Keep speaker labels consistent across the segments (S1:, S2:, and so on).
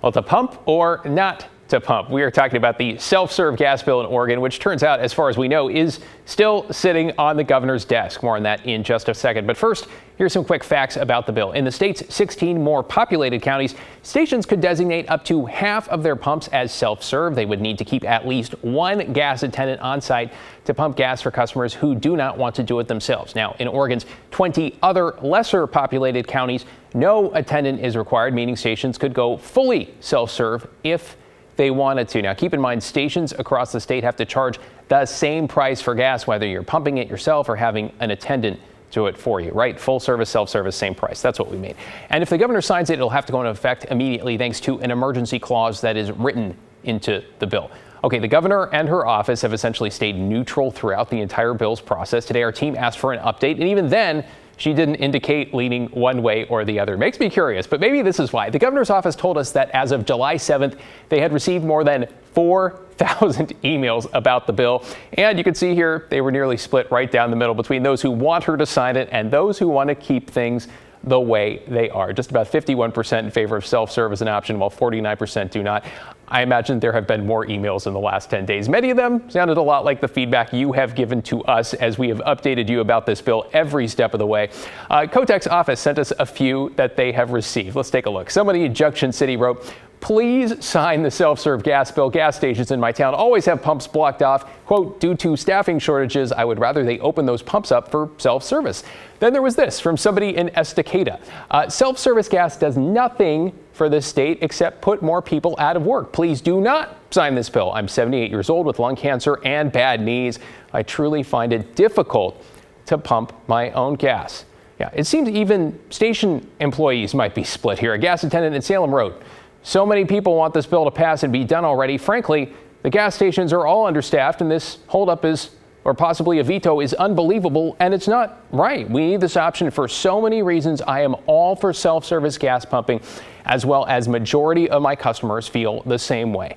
S1: Well, to pump or not to pump? We are talking about the self-serve gas bill in Oregon, which turns out, as far as we know, is still sitting on the governor's desk. More on that in just a second. But first, here's some quick facts about the bill. In the state's 16 more populated counties, stations could designate up to half of their pumps as self-serve. They would need to keep at least one gas attendant on site to pump gas for customers who do not want to do it themselves. Now, in Oregon's 20 other lesser populated counties, no attendant is required, meaning stations could go fully self-serve if they wanted to. Now, keep in mind, stations across the state have to charge the same price for gas, whether you're pumping it yourself or having an attendant do it for you, right? Full service, self-service, same price. That's what we mean. And if the governor signs it, it'll have to go into effect immediately thanks to an emergency clause that is written into the bill. Okay, the governor and her office have essentially stayed neutral throughout the entire bill's process. Today, our team asked for an update, and even then, she didn't indicate leaning one way or the other. Makes me curious, but maybe this is why. The governor's office told us that as of July 7th, they had received more than 4,000 emails about the bill. And you can see here, they were nearly split right down the middle between those who want her to sign it and those who want to keep things the way they are. Just about 51% in favor of self-serve as an option, while 49% do not. I imagine there have been more emails in the last 10 days. Many of them sounded a lot like the feedback you have given to us as we have updated you about this bill every step of the way. Kotek's office sent us a few that they have received. Let's take a look. Somebody in Junction City wrote, "Please sign the self-serve gas bill. Gas stations in my town always have pumps blocked off. Quote, due to staffing shortages, I would rather they open those pumps up for self-service." Then there was this from somebody in Estacada. Self-service gas does nothing for this state except put more people out of work. Please do not sign this bill. I'm 78 years old with lung cancer and bad knees. I truly find it difficult to pump my own gas. Yeah, it seems even station employees might be split here. A gas attendant in Salem wrote, "So many people want this bill to pass and be done already. Frankly, the gas stations are all understaffed, and this holdup is, or possibly a veto, is unbelievable, and it's not right. We need this option for so many reasons. I am all for self-service gas pumping, as well as majority of my customers feel the same way."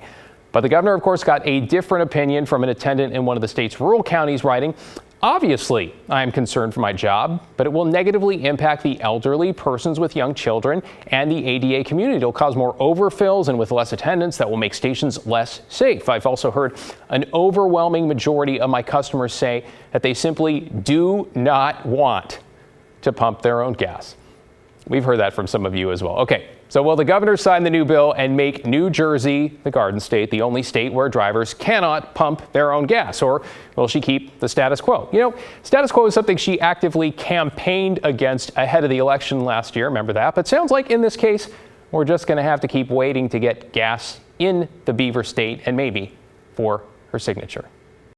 S1: But the governor, of course, got a different opinion from an attendant in one of the state's rural counties, writing, "Obviously, I am concerned for my job, but it will negatively impact the elderly, persons with young children, and the ADA community. It'll cause more overfills, and with less attendance, that will make stations less safe. I've also heard an overwhelming majority of my customers say that they simply do not want to pump their own gas." We've heard that from some of you as well. Okay, so will the governor sign the new bill and make New Jersey, the Garden State, the only state where drivers cannot pump their own gas? Or will she keep the status quo? You know, status quo is something she actively campaigned against ahead of the election last year. Remember that? But sounds like in this case, we're just going to have to keep waiting to get gas in the Beaver State and maybe for her signature.